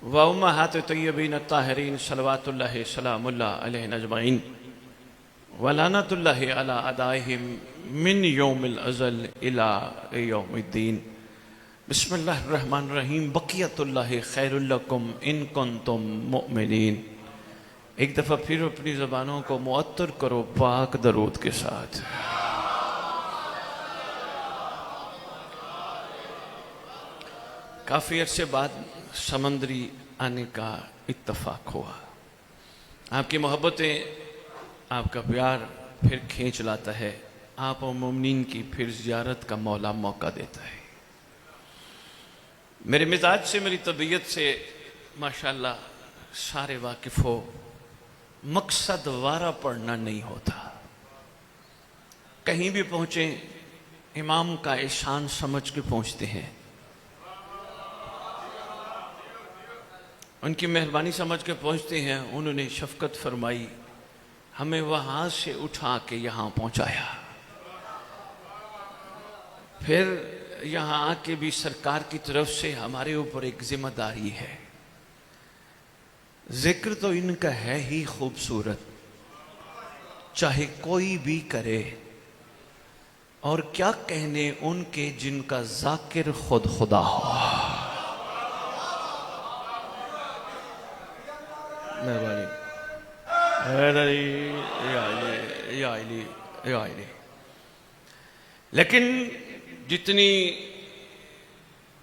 و امہات طیبین الطاہرین صلوات اللہ سلام اللہ علیہ اجمعین و لعنت اللہ علی اعدائہم من یوم الازل الی یوم الدین۔ بسم اللہ الرحمن الرحیم۔ بقیت اللہ خیر لکم ان کنتم مؤمنین۔ ایک دفعہ پھر اپنی زبانوں کو معطر کرو پاک درود کے ساتھ۔ کافی عرصے بعد سمندری آنے کا اتفاق ہوا۔ آپ کی محبتیں، آپ کا پیار پھر کھینچ لاتا ہے، آپ و مومنین کی پھر زیارت کا مولا موقع دیتا ہے۔ میرے مزاج سے، میری طبیعت سے ماشاءاللہ سارے واقف ہو، مقصد وارہ پڑھنا نہیں ہوتا۔ کہیں بھی پہنچیں امام کا احسان سمجھ کے پہنچتے ہیں، ان کی مہربانی سمجھ کے پہنچتے ہیں۔ انہوں نے شفقت فرمائی، ہمیں وہاں سے اٹھا کے یہاں پہنچایا، پھر یہاں آ کے بھی سرکار کی طرف سے ہمارے اوپر ایک ذمہ داری ہے۔ ذکر تو ان کا ہے ہی خوبصورت، چاہے کوئی بھی کرے، اور کیا کہنے ان کے جن کا ذاکر خود خدا ہو۔ مہربانی یا علی۔ لیکن جتنی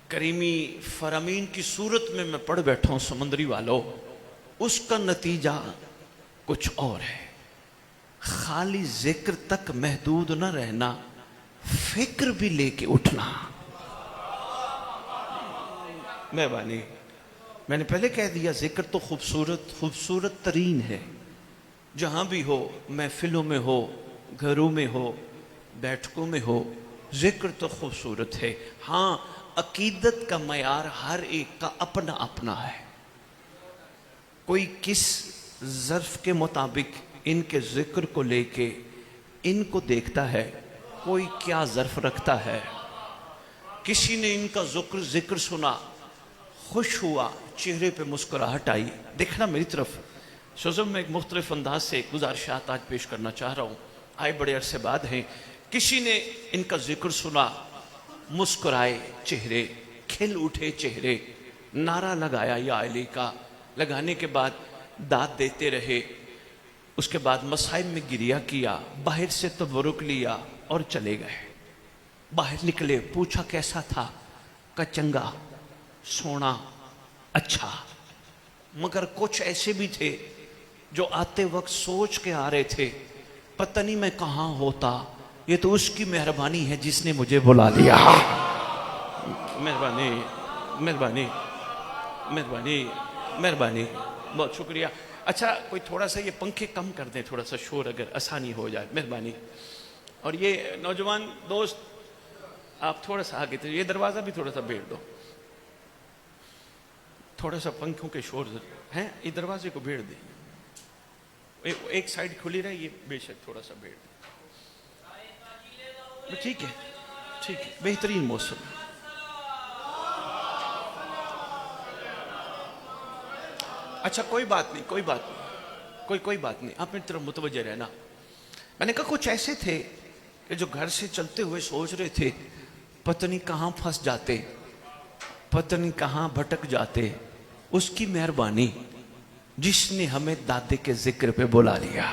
کریمی فرامین کی صورت میں پڑھ بیٹھا ہوں سمندری والوں، اس کا نتیجہ کچھ اور ہے۔ خالی ذکر تک محدود نہ رہنا، فکر بھی لے کے اٹھنا۔ مہربانی، میں نے پہلے کہہ دیا ذکر تو خوبصورت ترین ہے۔ جہاں بھی ہو، محفلوں میں ہو، گھروں میں ہو، بیٹھکوں میں ہو، ذکر تو خوبصورت ہے۔ ہاں، عقیدت کا معیار ہر ایک کا اپنا اپنا ہے۔ کوئی کس ظرف کے مطابق ان کے ذکر کو لے کے ان کو دیکھتا ہے، کوئی کیا ظرف رکھتا ہے۔ کسی نے ان کا ذکر سنا، خوش ہوا، چہرے پہ مسکراہٹ آئی۔ دیکھنا میری طرف، سوزم میں ایک مختلف انداز سے گزارشات آج پیش کرنا چاہ رہا ہوں، آئے بڑے عرصے بعد ہیں۔ کسی نے ان کا ذکر سنا، مسکرائے چہرے، کھل اٹھے چہرے، نعرہ لگایا یا علی کا، لگانے کے بعد داد دیتے رہے، اس کے بعد مصائب میں گریہ کیا، باہر سے تبرک لیا اور چلے گئے۔ باہر نکلے، پوچھا کیسا تھا، کہ چنگا، سونا، اچھا۔ مگر کچھ ایسے بھی تھے جو آتے وقت سوچ کے آ رہے تھے، پتہ نہیں میں کہاں ہوتا، یہ تو اس کی مہربانی ہے جس نے مجھے بلا لیا۔ مہربانی مہربانی مہربانی مہربانی، بہت شکریہ۔ اچھا، کوئی تھوڑا سا یہ پنکھے کم کر دیں، تھوڑا سا شور اگر آسانی ہو جائے، مہربانی۔ اور یہ نوجوان دوست آپ تھوڑا سا آگے تھے، یہ دروازہ بھی تھوڑا سا بھیڑ دو، تھوڑا سا پنکھوں کے شور ہیں، یہ دروازے کو بھیڑ دیں، ایک سائیڈ کھلی رہے، یہ بے شک تھوڑا سا بھیڑ دیں۔ ٹھیک ہے، ٹھیک ہے، بہترین موسم۔ اچھا، کوئی بات نہیں، کوئی بات نہیں، کوئی بات نہیں، آپ میری طرف متوجہ رہنا۔ میں نے کہا کچھ ایسے تھے کہ جو گھر سے چلتے ہوئے سوچ رہے تھے پتہ نہیں کہاں پھنس جاتے، پتہ نہیں کہاں بھٹک جاتے، اس کی مہربانی جس نے ہمیں دادے کے ذکر پہ بلا لیا۔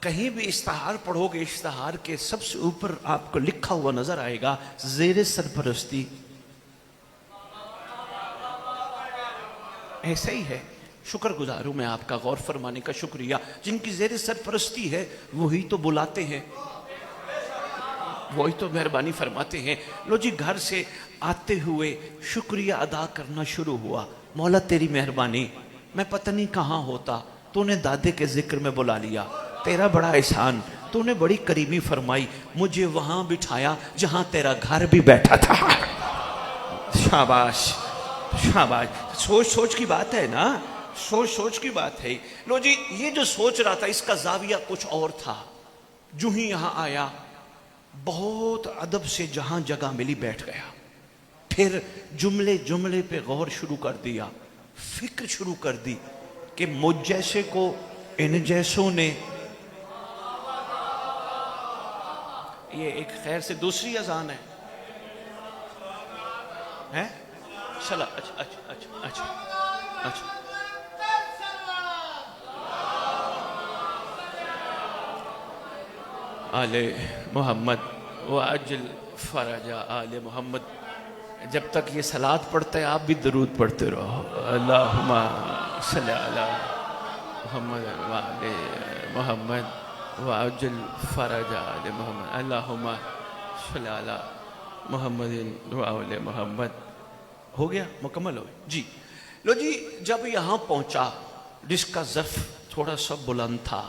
کہیں بھی اشتہار پڑھو گے، اشتہار کے سب سے اوپر آپ کو لکھا ہوا نظر آئے گا، زیر سرپرستی۔ ایسا ہی ہے، شکر گزار ہوں میں آپ کا، غور فرمانے کا شکریہ۔ جن کی زیر سرپرستی ہے وہی تو بلاتے ہیں، وہی تو مہربانی فرماتے ہیں۔ لو جی، گھر سے آتے ہوئے شکریہ ادا کرنا شروع ہوا، مولا تیری مہربانی، میں پتہ نہیں کہاں ہوتا، تو نے دادے کے ذکر میں بلا لیا، تیرا بڑا احسان، تو نے بڑی قریبی فرمائی، مجھے وہاں بٹھایا جہاں تیرا گھر بھی بیٹھا تھا۔ شاباش شاباش، سوچ کی بات ہے نا، سوچ کی بات ہے۔ لو جی، یہ جو سوچ رہا تھا اس کا زاویہ کچھ اور تھا۔ جو ہی یہاں آیا، بہت ادب سے جہاں جگہ ملی بیٹھ گیا، پھر جملے جملے پہ غور شروع کر دیا، فکر شروع کر دی کہ مجھ جیسے کو ان جیسوں نے، یہ ایک خیر سے دوسری اذان ہے ہیں؟ چلا اچھا اچھا اچھا اچھا اچھا آل محمد وعجل فرج آل محمد. جب تک یہ صلوات پڑھتا ہے آپ بھی درود پڑھتے رہو. اللہم صلی علی محمد وعلی محمد وعجل فرج آل محمد. اللہم صلی علی محمد وعلی محمد. ہو گیا، مکمل ہو جی. لو جی، جب یہاں پہنچا، جس کا ظرف تھوڑا سا بلند تھا،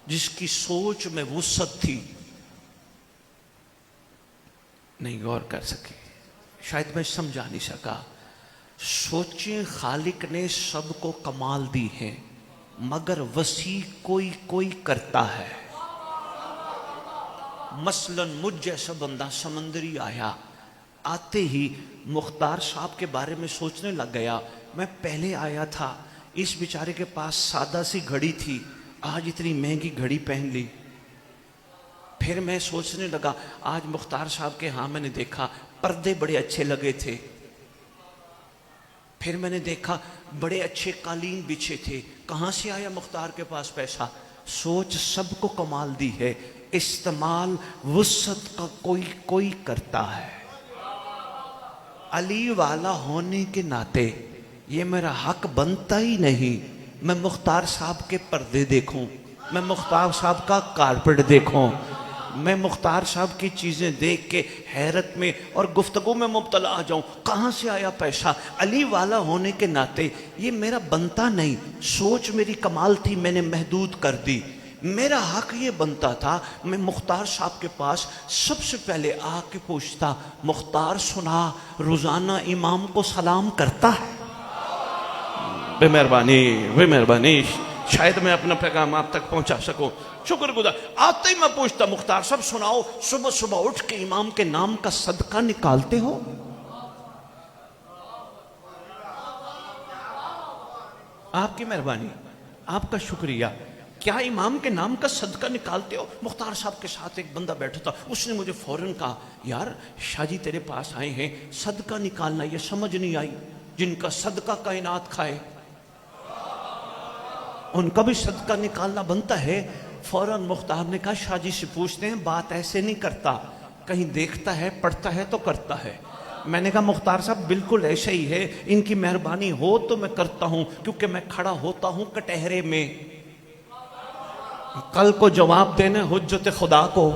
جس کی سوچ میں وسعت تھی، نہیں غور کر سکے، شاید میں سمجھا نہیں سکا. سوچیں خالق نے سب کو کمال دی ہیں، مگر وسیع کوئی کوئی کرتا ہے. مثلا مجھ جیسا بندہ سمندری آیا، آتے ہی مختار صاحب کے بارے میں سوچنے لگ گیا. میں پہلے آیا تھا، اس بیچارے کے پاس سادہ سی گھڑی تھی، آج اتنی مہنگی گھڑی پہن لی. پھر میں سوچنے لگا، آج مختار صاحب کے ہاں میں نے دیکھا پردے بڑے اچھے لگے تھے. پھر میں نے دیکھا بڑے اچھے قالین بچھے تھے. کہاں سے آیا مختار کے پاس پیسہ؟ سوچ سب کو کمال دی ہے، استعمال وسعت کا کوئی کوئی کرتا ہے. علی والا ہونے کے ناطے یہ میرا حق بنتا ہی نہیں میں مختار صاحب کے پردے دیکھوں، میں مختار صاحب کا کارپٹ دیکھوں، میں مختار صاحب کی چیزیں دیکھ کے حیرت میں اور گفتگو میں مبتلا آ جاؤں. کہاں سے آیا پیسہ؟ علی والا ہونے کے ناطے یہ میرا بنتا نہیں. سوچ میری کمال تھی، میں نے محدود کر دی. میرا حق یہ بنتا تھا میں مختار صاحب کے پاس سب سے پہلے آ کے پوچھتا، مختار سنا روزانہ امام کو سلام کرتا ہے؟ بے مہربانی شاید میں اپنا پیغام آپ تک پہنچا سکوں. شکر گزار. آتے ہی میں پوچھتا، مختار صاحب سناؤ صبح صبح اٹھ کے امام کے نام کا صدقہ نکالتے ہو؟ آپ کی مہربانی، آپ کا شکریہ. کیا امام کے نام کا صدقہ نکالتے ہو؟ مختار صاحب کے ساتھ ایک بندہ بیٹھا تھا، اس نے مجھے فوراً کہا، یار شاہ جی تیرے پاس آئے ہیں، صدقہ نکالنا یہ سمجھ نہیں آئی. جن کا صدقہ کائنات کھائے ان کا بھی صدقہ نکالنا بنتا ہے. فوراً مختار نے کہا، شاہ جی سے پوچھتے ہیں، بات ایسے نہیں کرتا، کہیں دیکھتا ہے پڑھتا ہے تو کرتا ہے. میں نے کہا مختار صاحب بالکل ایسے ہی ہے، ان کی مہربانی ہو تو میں کرتا ہوں، کیونکہ میں کھڑا ہوتا ہوں کٹہرے میں. کل کو جواب دینا حجت خدا کو،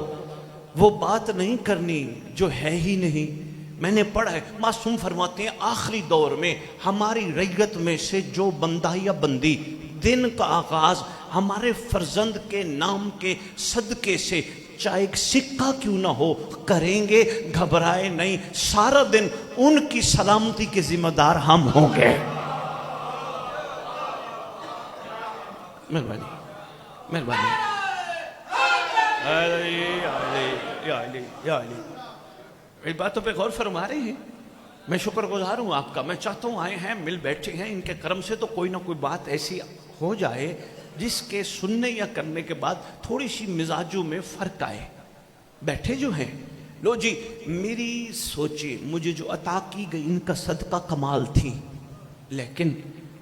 وہ بات نہیں کرنی جو ہے ہی نہیں. میں نے پڑھا ہے، معصوم فرماتے ہیں آخری دور میں ہماری ریت میں سے جو بندہ یا بندی دن کا آغاز ہمارے فرزند کے نام کے صدقے سے چاہے ایک سکہ کیوں نہ ہو کریں گے، گھبرائے نہیں، سارا دن ان کی سلامتی کے ذمہ دار ہم ہوں گے. مہربانی مہربانی. اس باتوں پہ غور فرما رہے ہیں. میں شکر گزار ہوں آپ کا. میں چاہتا ہوں آئے ہیں، مل بیٹھے ہیں، ان کے کرم سے تو کوئی نہ کوئی بات ایسی ہو جائے جس کے سننے یا کرنے کے بعد تھوڑی سی مزاجوں میں فرق آئے. بیٹھے جو ہیں، لو جی میری سوچیں، مجھے جو عطا کی گئی ان کا صدقہ کمال تھی، لیکن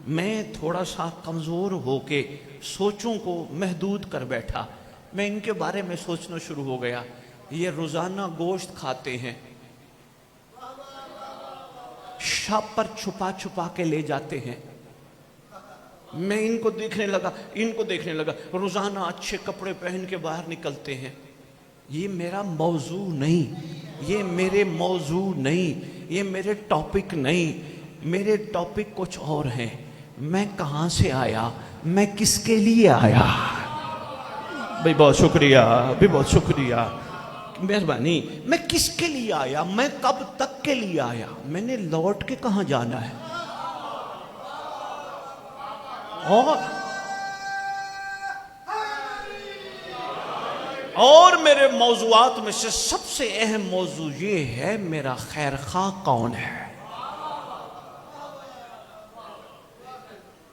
میں تھوڑا سا کمزور ہو کے سوچوں کو محدود کر بیٹھا. میں ان کے بارے میں سوچنا شروع ہو گیا. یہ روزانہ گوشت کھاتے ہیں، شاپ پر چھپا چھپا کے لے جاتے ہیں. میں ان کو دیکھنے لگا روزانہ اچھے کپڑے پہن کے باہر نکلتے ہیں. یہ میرا موضوع نہیں، یہ میرے موضوع نہیں، یہ میرے ٹاپک نہیں. میرے ٹاپک کچھ اور ہیں. میں کہاں سے آیا، میں کس کے لیے آیا؟ بھائی بہت شکریہ، بھی بہت شکریہ، مہربانی. میں کس کے لیے آیا، میں کب تک کے لیے آیا، میں نے لوٹ کے کہاں جانا ہے. اور میرے موضوعات میں سے سب سے اہم موضوع یہ ہے، میرا خیر خواہ کون ہے.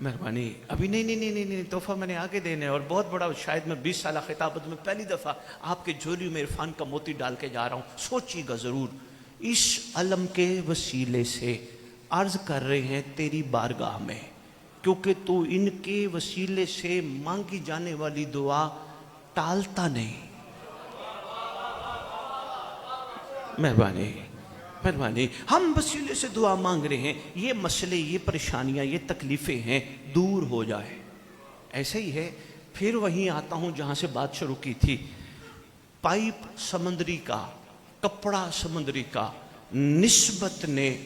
مہربانی ابھی نہیں تحفہ میں نے آگے دینے اور بہت بڑا، شاید میں 20 سالہ خطابت میں پہلی دفعہ آپ کے جھولی میں عرفان کا موتی ڈال کے جا رہا ہوں. سوچیے گا ضرور. اس علم کے وسیلے سے عرض کر رہے ہیں تیری بارگاہ میں، کیونکہ تو ان کے وسیلے سے مانگی جانے والی دعا ٹالتا نہیں. مہربانی مہربانی. ہم وسیلے سے دعا مانگ رہے ہیں، یہ مسئلے، یہ پریشانیاں، یہ تکلیفیں ہیں، دور ہو جائے. ایسے ہی ہے. پھر وہیں آتا ہوں جہاں سے بات شروع کی تھی. پائپ سمندری کا، کپڑا سمندری کا نسبت نے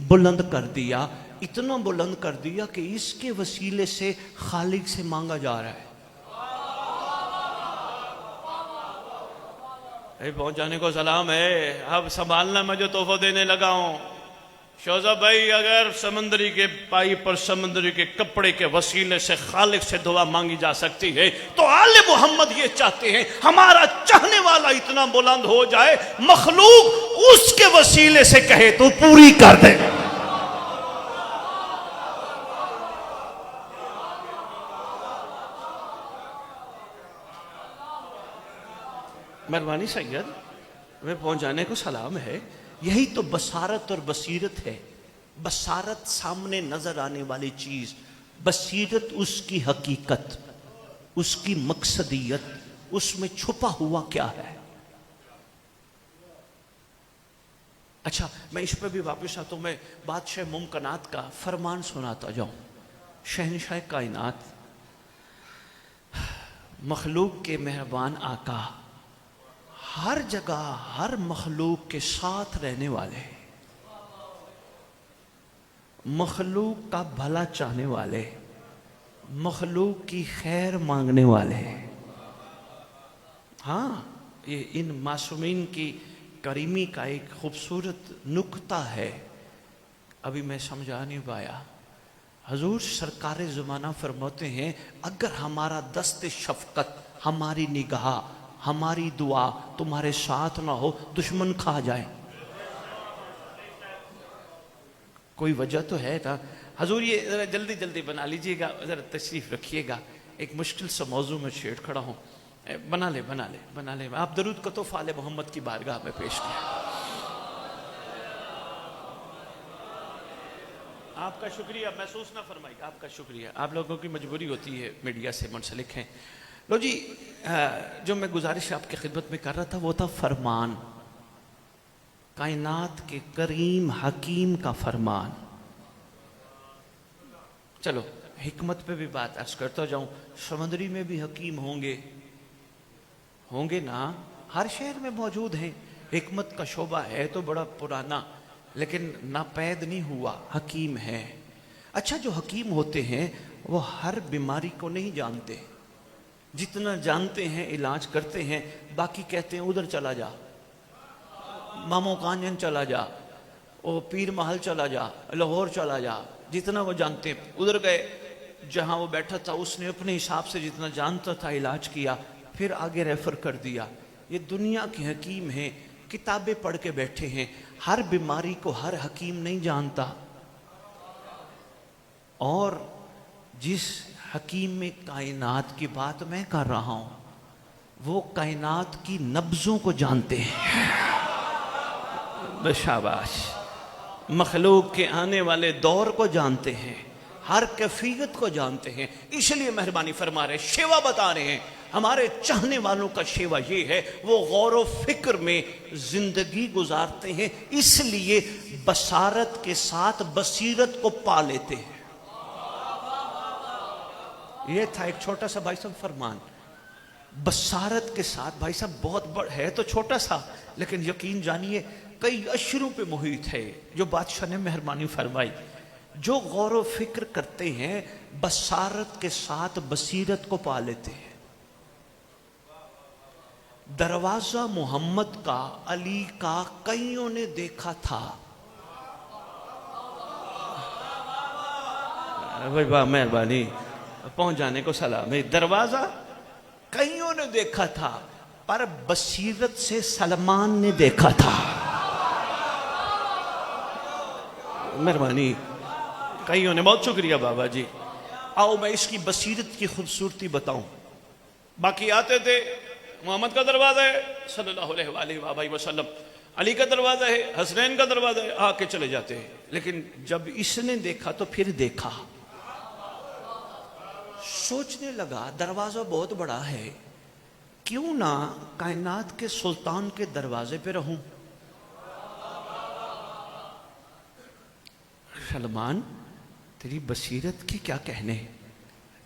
بلند کر دیا، اتنا بلند کر دیا کہ اس کے وسیلے سے خالق سے مانگا جا رہا ہے. پہنچ جانے کو سلام ہے. اب سنبھالنا، میں جو تحفہ دینے لگا ہوں. شوزہ بھائی، اگر سمندری کے پائپ اور سمندری کے کپڑے کے وسیلے سے خالق سے دعا مانگی جا سکتی ہے تو آل محمد یہ چاہتے ہیں ہمارا چاہنے والا اتنا بلند ہو جائے، مخلوق اس کے وسیلے سے کہے تو پوری کر دے. مہربانی سید، میں پہنچ جانے کو سلام ہے. یہی تو بصارت اور بصیرت ہے. بصارت سامنے نظر آنے والی چیز، بصیرت اس کی حقیقت، اس کی مقصدیت، اس میں چھپا ہوا کیا ہے. اچھا، میں اس پہ بھی واپس آتا ہوں. میں بادشاہ ممکنات کا فرمان سناتا جاؤں. شہنشاہ کائنات، مخلوق کے مہربان آقا، ہر جگہ ہر مخلوق کے ساتھ رہنے والے، مخلوق کا بھلا چاہنے والے، مخلوق کی خیر مانگنے والے. ہاں، یہ ان معصومین کی کریمی کا ایک خوبصورت نکتہ ہے. ابھی میں سمجھا نہیں پایا. حضور سرکار زمانہ فرماتے ہیں اگر ہمارا دست شفقت، ہماری نگاہ، ہماری دعا تمہارے ساتھ نہ ہو، دشمن کھا جائے. کوئی وجہ تو ہے نا. حضور یہ ذرا جلدی جلدی بنا لیجئے گا، ذرا تشریف رکھیے گا. ایک مشکل سا موضوع میں چھیڑ کھڑا ہوں. بنا لے. آپ درود کو تو آل محمد کی بارگاہ میں پیش کیا. آپ کا شکریہ، محسوس نہ فرمائیے. آپ کا شکریہ. آپ لوگوں کی مجبوری ہوتی ہے، میڈیا سے منسلک ہیں. لو جی، جو میں گزارش آپ کی خدمت میں کر رہا تھا وہ تھا فرمان، کائنات کے کریم حکیم کا فرمان. چلو حکمت پہ بھی بات عرض کرتا جاؤں. سمندری میں بھی حکیم ہوں گے نا، ہر شہر میں موجود ہیں. حکمت کا شعبہ ہے تو بڑا پرانا، لیکن ناپید نہیں ہوا، حکیم ہے. اچھا، جو حکیم ہوتے ہیں وہ ہر بیماری کو نہیں جانتے. جتنا جانتے ہیں علاج کرتے ہیں، باقی کہتے ہیں ادھر چلا جا، مامو کانجن چلا جا، او پیر محل چلا جا، لاہور چلا جا. جتنا وہ جانتے ہیں ادھر گئے. جہاں وہ بیٹھا تھا اس نے اپنے حساب سے جتنا جانتا تھا علاج کیا، پھر آگے ریفر کر دیا. یہ دنیا کے حکیم ہیں، کتابیں پڑھ کے بیٹھے ہیں. ہر بیماری کو ہر حکیم نہیں جانتا. اور جس حکیم میں کائنات کی بات میں کر رہا ہوں وہ کائنات کی نبضوں کو جانتے ہیں. شاباش. مخلوق کے آنے والے دور کو جانتے ہیں، ہر کیفیت کو جانتے ہیں. اس لیے مہربانی فرما رہے، شیوا بتا رہے ہیں. ہمارے چاہنے والوں کا شیوا یہ ہے، وہ غور و فکر میں زندگی گزارتے ہیں، اس لیے بصارت کے ساتھ بصیرت کو پا لیتے ہیں. یہ تھا ایک چھوٹا سا بھائی صاحب فرمان. بصارت کے ساتھ، بھائی صاحب بہت بڑا ہے تو چھوٹا سا، لیکن یقین جانیے کئی اشروں پہ محیط ہے جو بادشاہ نے مہربانی فرمائی. جو غور و فکر کرتے ہیں بصارت کے ساتھ بصیرت کو پا لیتے ہیں. دروازہ محمد کا، علی کا کئیوں نے دیکھا تھا. مہربانی، پہنچ جانے کو سلام. دروازہ کئیوں نے دیکھا تھا، پر بصیرت سے سلمان نے دیکھا تھا. مہربانی، کئیوں نے. بہت شکریہ بابا جی. آؤ میں اس کی بصیرت کی خوبصورتی بتاؤں. باقی آتے تھے، محمد کا دروازہ ہے صلی اللہ علیہ وآلہ وآلہ وسلم، علی کا دروازہ ہے، حسنین کا دروازہ ہے، آ کے چلے جاتے ہیں. لیکن جب اس نے دیکھا تو پھر دیکھا، سوچنے لگا دروازہ بہت بڑا ہے، کیوں نہ کائنات کے سلطان کے دروازے پہ رہوں. سلمان تیری بصیرت کی کیا کہنے،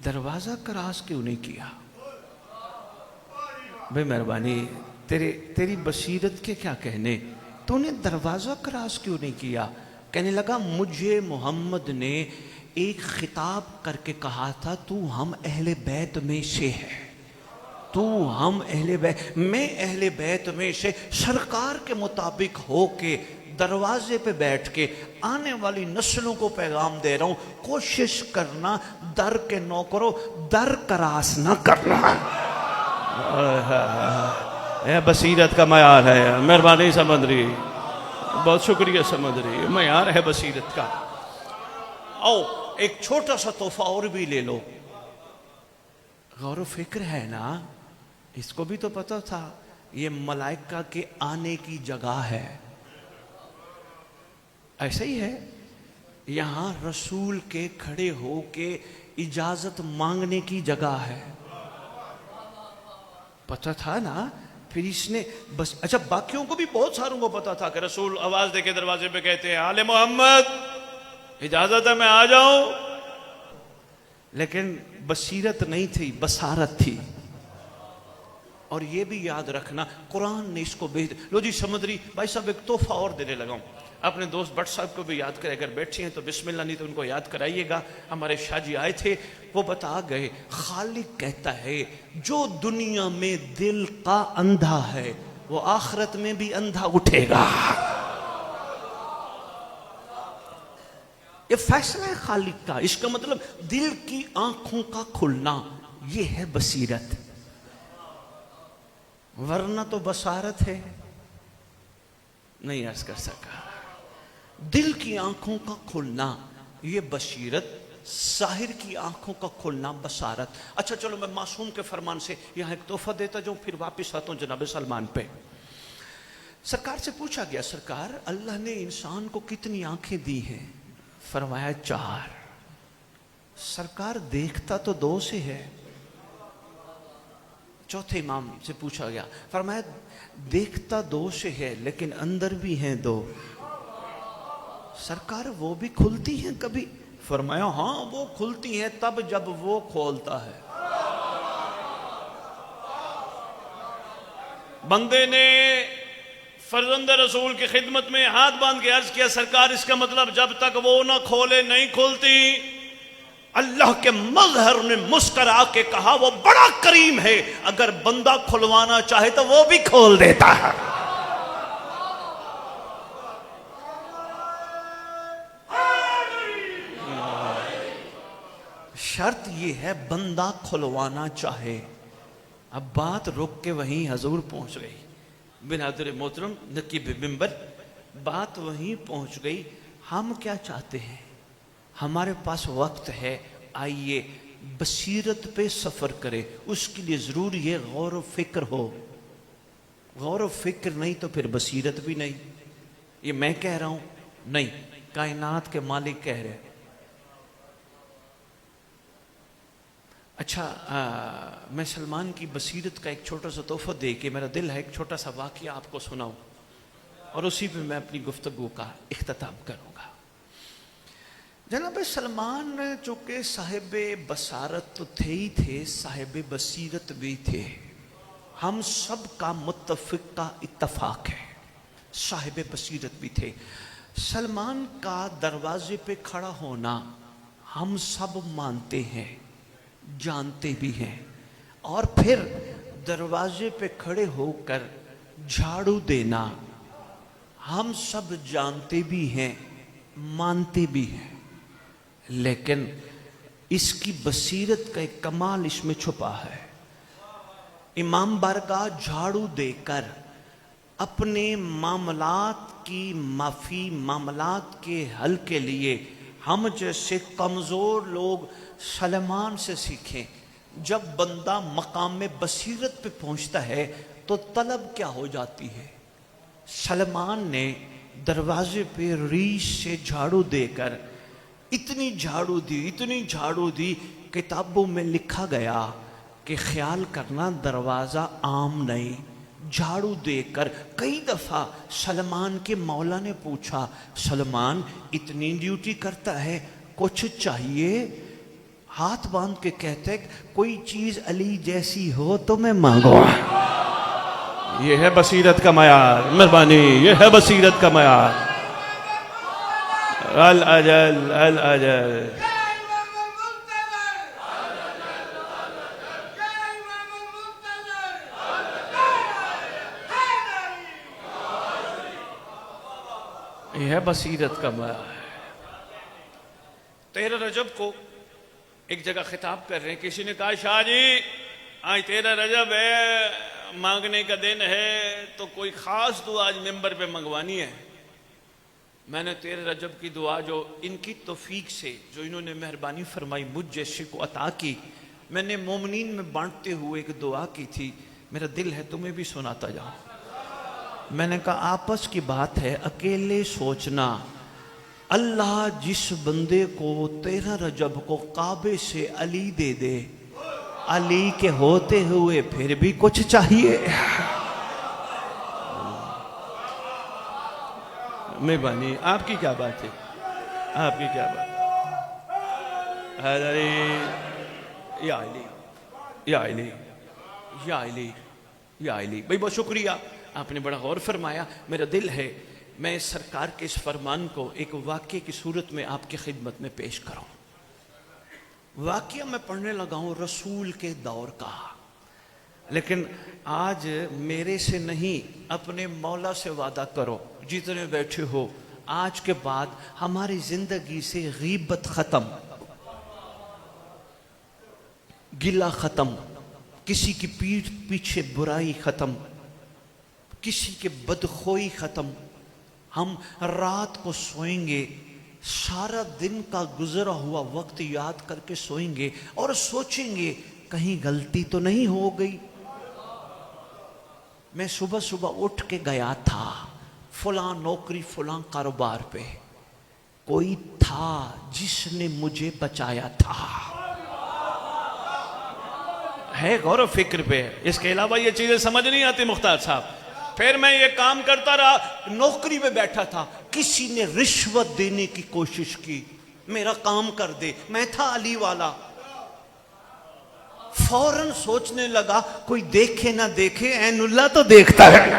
دروازہ کراس کیوں نہیں کیا؟ بے مہربانی تیری بصیرت کے کیا کہنے، تو نے دروازہ کراس کیوں نہیں کیا؟ کہنے لگا مجھے محمد نے ایک خطاب کر کے کہا تھا تو ہم اہل بیت میں سے ہے، تو ہم اہل بیت، میں اہل بیت میں سے سرکار کے مطابق ہو کے دروازے پہ بیٹھ کے آنے والی نسلوں کو پیغام دے رہا ہوں، کوشش کرنا در کے نوکرو در کراس نہ کرنا. بصیرت کا معیار ہے، مہربانی سمجھ رہی، بہت شکریہ سمجھ رہی، معیار ہے بصیرت کا. آؤ ایک چھوٹا سا تحفہ اور بھی لے لو. غور و فکر ہے نا، اس کو بھی تو پتا تھا یہ ملائکہ کے آنے کی جگہ ہے. ایسا ہی ہے، یہاں رسول کے کھڑے ہو کے اجازت مانگنے کی جگہ ہے. پتا تھا نا، پھر اس نے بس. اچھا باقیوں کو بھی بہت ساروں کو پتا تھا کہ رسول آواز دے کے دروازے پہ کہتے ہیں آل محمد اجازت ہے میں آ جاؤں، لیکن بصیرت نہیں تھی، بصارت تھی. اور یہ بھی یاد رکھنا قرآن نے اس کو بھیج. لو جی سمندری بھائی صاحب ایک تحفہ اور دینے لگا ہوں، اپنے دوست بٹ صاحب کو بھی یاد کرے، اگر بیٹھے ہیں تو بسم اللہ، نہیں تو ان کو یاد کرائیے گا. ہمارے شاہ جی آئے تھے، وہ بتا گئے خالق کہتا ہے جو دنیا میں دل کا اندھا ہے وہ آخرت میں بھی اندھا اٹھے گا. یہ فیصلہ ہے خالق کا. اس کا مطلب دل کی آنکھوں کا کھلنا، یہ ہے بصیرت، ورنہ تو بصارت ہے. نہیں عرض کر سکا. دل کی آنکھوں کا کھلنا یہ بصیرت، ظاہر کی آنکھوں کا کھلنا بصارت. اچھا چلو میں معصوم کے فرمان سے یہاں ایک تحفہ دیتا جاؤں، پھر واپس آتا ہوں جناب سلمان پہ. سرکار سے پوچھا گیا سرکار اللہ نے انسان کو کتنی آنکھیں دی ہیں؟ فرمایا 4. سرکار دیکھتا تو 2 سے ہے. چوتھے امام سے پوچھا گیا، فرمایا دیکھتا 2 سے ہے لیکن اندر بھی ہیں 2. سرکار وہ بھی کھلتی ہیں کبھی؟ فرمایا ہاں وہ کھلتی ہیں تب جب وہ کھولتا ہے. بندے نے فرزند رسول کی خدمت میں ہاتھ باندھ کے عرض کیا سرکار اس کا مطلب جب تک وہ نہ کھولے نہیں کھلتی. اللہ کے مظہر نے مسکرا کے کہا وہ بڑا کریم ہے، اگر بندہ کھلوانا چاہے تو وہ بھی کھول دیتا ہے. شرط یہ ہے بندہ کھلوانا چاہے. اب بات رک کے وہیں حضور پہنچ گئی. بنادر محترم نقیب منبر، بات وہیں پہنچ گئی. ہم کیا چاہتے ہیں؟ ہمارے پاس وقت ہے، آئیے بصیرت پہ سفر کرے. اس کے لیے ضرور یہ غور و فکر ہو. غور و فکر نہیں تو پھر بصیرت بھی نہیں. یہ میں کہہ رہا ہوں نہیں، کائنات کے مالک کہہ رہے. اچھا میں سلمان کی بصیرت کا ایک چھوٹا سا تحفہ دے کے میرا دل ہے ایک چھوٹا سا واقعہ آپ کو سناؤں اور اسی پہ میں اپنی گفتگو کا اختتام کروں گا. جناب سلمان چونکہ صاحب بصارت تو تھے ہی تھے، صاحب بصیرت بھی تھے. ہم سب کا متفق کا اتفاق ہے، صاحب بصیرت بھی تھے. سلمان کا دروازے پہ کھڑا ہونا ہم سب مانتے ہیں، جانتے بھی ہیں، اور پھر دروازے پہ کھڑے ہو کر جھاڑو دینا ہم سب جانتے بھی ہیں، مانتے بھی ہیں. لیکن اس کی بصیرت کا ایک کمال اس میں چھپا ہے. امام بارگاہ جھاڑو دے کر اپنے معاملات کی معافی، معاملات کے حل کے لیے ہم جیسے کمزور لوگ سلمان سے سیکھیں. جب بندہ مقام بصیرت پہ پہنچتا ہے تو طلب کیا ہو جاتی ہے. سلمان نے دروازے پہ ریش سے جھاڑو دے کر اتنی جھاڑو دی کتابوں میں لکھا گیا کہ خیال کرنا دروازہ عام نہیں. جھاڑو دے کر کئی دفعہ سلمان کے مولا نے پوچھا سلمان اتنی ڈیوٹی کرتا ہے کچھ چاہیے. ہاتھ باندھ کے کہتے کوئی چیز علی جیسی ہو تو میں مانگو. یہ ہے بصیرت کا معیار. مہربانی یہ ہے بصیرت کا معیار. الاجل الاجل. یہ ہے بصیرت کا معیار. 13 رجب کو ایک جگہ خطاب کر رہے ہیں. کسی نے کہا شاہ جی آج 13 رجب ہے, مانگنے کا دن ہے, تو کوئی خاص دعا آج ممبر پہ منگوانی ہے. میں نے 13 رجب کی دعا جو ان کی توفیق سے, جو انہوں نے مہربانی فرمائی مجھ جیسے کو عطا کی, میں نے مومنین میں بانٹتے ہوئے ایک دعا کی تھی. میرا دل ہے تمہیں بھی سناتا جاؤں. میں نے کہا آپس کی بات ہے, اکیلے سوچنا. اللہ جس بندے کو 13 رجب کو کعبے سے علی دے دے, علی کے ہوتے ہوئے پھر بھی کچھ چاہیے. مہربانی. آپ کی کیا بات ہے, آپ کی کیا بات ہے. یا علی یا علی یا علی یا علی. بھائی بہت شکریہ, آپ نے بڑا غور فرمایا. میرا دل ہے میں سرکار کے اس فرمان کو ایک واقعے کی صورت میں آپ کی خدمت میں پیش کروں. واقعہ میں پڑھنے لگا ہوں رسول کے دور کا, لیکن آج میرے سے نہیں اپنے مولا سے وعدہ کرو جتنے بیٹھے ہو, آج کے بعد ہماری زندگی سے غیبت ختم, گلہ ختم, کسی کی پیٹھ پیچھے برائی ختم, کسی کے بدخوئی ختم. ہم رات کو سوئیں گے, سارا دن کا گزرا ہوا وقت یاد کر کے سوئیں گے اور سوچیں گے کہیں غلطی تو نہیں ہو گئی. میں صبح اٹھ کے گیا تھا فلاں نوکری فلاں کاروبار پہ, کوئی تھا جس نے مجھے بچایا تھا. ہے غور و فکر پہ. اس کے علاوہ یہ چیزیں سمجھ نہیں آتی مختار صاحب. پھر میں یہ کام کرتا رہا, نوکری پہ بیٹھا تھا, کسی نے رشوت دینے کی کوشش کی, میرا کام کر دے, میں تھا علی والا. فوراً سوچنے لگا کوئی دیکھے نہ دیکھے, عین اللہ تو دیکھتا ہے.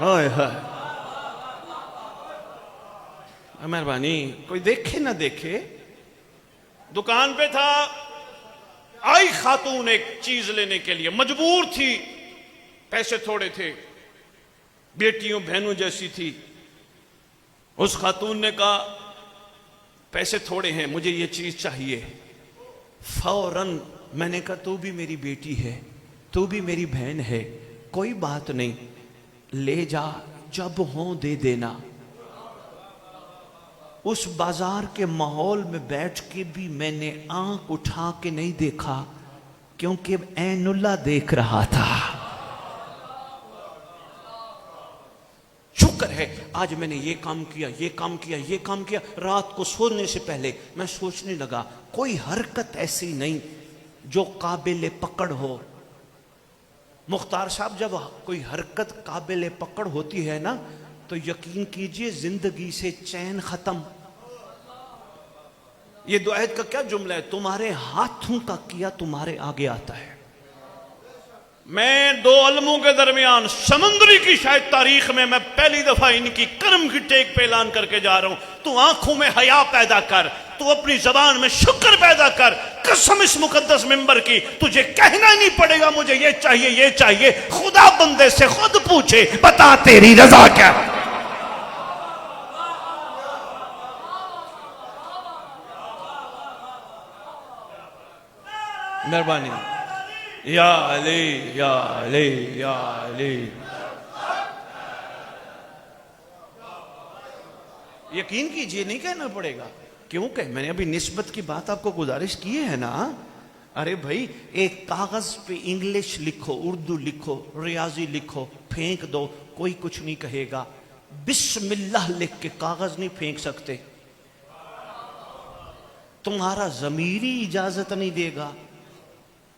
ہائے ہائے مہربانی, کوئی دیکھے نہ دیکھے. دکان پہ تھا, آئی خاتون ایک چیز لینے کے لیے, مجبور تھی, پیسے تھوڑے تھے, بیٹیوں بہنوں جیسی تھی. اس خاتون نے کہا پیسے تھوڑے ہیں, مجھے یہ چیز چاہیے. فوراً میں نے کہا تو بھی میری بیٹی ہے, تو بھی میری بہن ہے, کوئی بات نہیں, لے جا, جب ہوں دے دینا. اس بازار کے ماحول میں بیٹھ کے بھی میں نے آنکھ اٹھا کے نہیں دیکھا, کیونکہ عین اللہ دیکھ رہا تھا. شکر ہے آج میں نے یہ کام کیا, یہ کام کیا, یہ کام کیا. رات کو سونے سے پہلے میں سوچنے لگا کوئی حرکت ایسی نہیں جو قابل پکڑ ہو. مختار صاحب, جب کوئی حرکت قابل پکڑ ہوتی ہے نا تو یقین کیجئے زندگی سے چین ختم. یہ دعائت کا کیا جملہ ہے, تمہارے ہاتھوں کا کیا تمہارے آگے آتا ہے. میں دو علموں کے درمیان سمندری کی شاید تاریخ میں پہلی دفعہ ان کی کرم کی ٹیک پہ اعلان کر کے جا رہا ہوں. تو آنکھوں میں حیا پیدا کر, تو اپنی زبان میں شکر پیدا کر. قسم اس مقدس ممبر کی, تجھے کہنا نہیں پڑے گا مجھے یہ چاہیے یہ چاہیے. خدا بندے سے خود پوچھے بتا تیری رضا کیا. مہربانی. یا علی یا علی یا علی. یقین کیجئے نہیں کہنا پڑے گا. کیوں کہ میں نے ابھی نسبت کی بات آپ کو گزارش کی ہے نا. ارے بھائی ایک کاغذ پہ انگلش لکھو، اردو لکھو، ریاضی لکھو، پھینک دو، کوئی کچھ نہیں کہے گا. بسم اللہ لکھ کے کاغذ نہیں پھینک سکتے، تمہارا ضمیر ہی اجازت نہیں دے گا.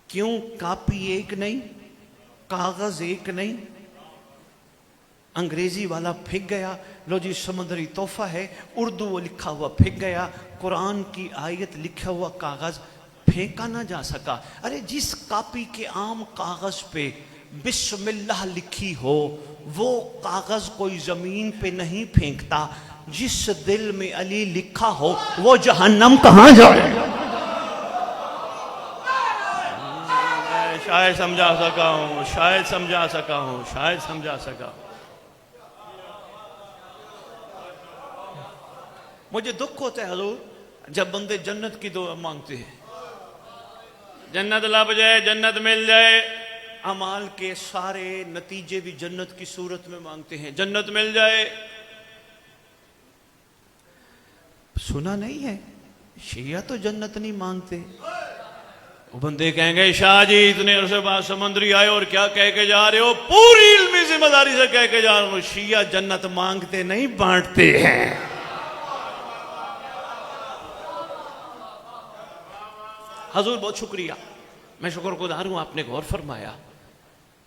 کیوں؟ کاپی ایک نہیں، کاغذ ایک نہیں. انگریزی والا پھینک گیا، لو جی سمندری تحفہ ہے، اردو لکھا ہوا پھینک گیا، قرآن کی آیت لکھا ہوا کاغذ پھینکا نہ جا سکا. ارے جس کاپی کے عام کاغذ پہ بسم اللہ لکھی ہو وہ کاغذ کوئی زمین پہ نہیں پھینکتا. جس دل میں علی لکھا ہو وہ جہنم کہاں جائے. شاید سمجھا سکا ہوں، شاید سمجھا سکا ہوں، شاید سمجھا سکا ہوں. مجھے دکھ ہوتا ہے حضور جب بندے جنت کی دعا مانگتے ہیں، جنت لب جائے، جنت مل جائے. اعمال کے سارے نتیجے بھی جنت کی صورت میں مانگتے ہیں، جنت مل جائے. سنا نہیں ہے شیعہ تو جنت نہیں مانگتے. وہ بندے کہیں گے شاہ جی اتنے عرصے بعد سمندری آئے اور کیا کہہ کے جا رہے ہو؟ پوری علمی ذمہ داری سے کہہ کے جا رہے ہو شیعہ جنت مانگتے نہیں بانٹتے ہیں. حضور بہت شکریہ، میں شکر گزار ہوں آپ نے غور فرمایا.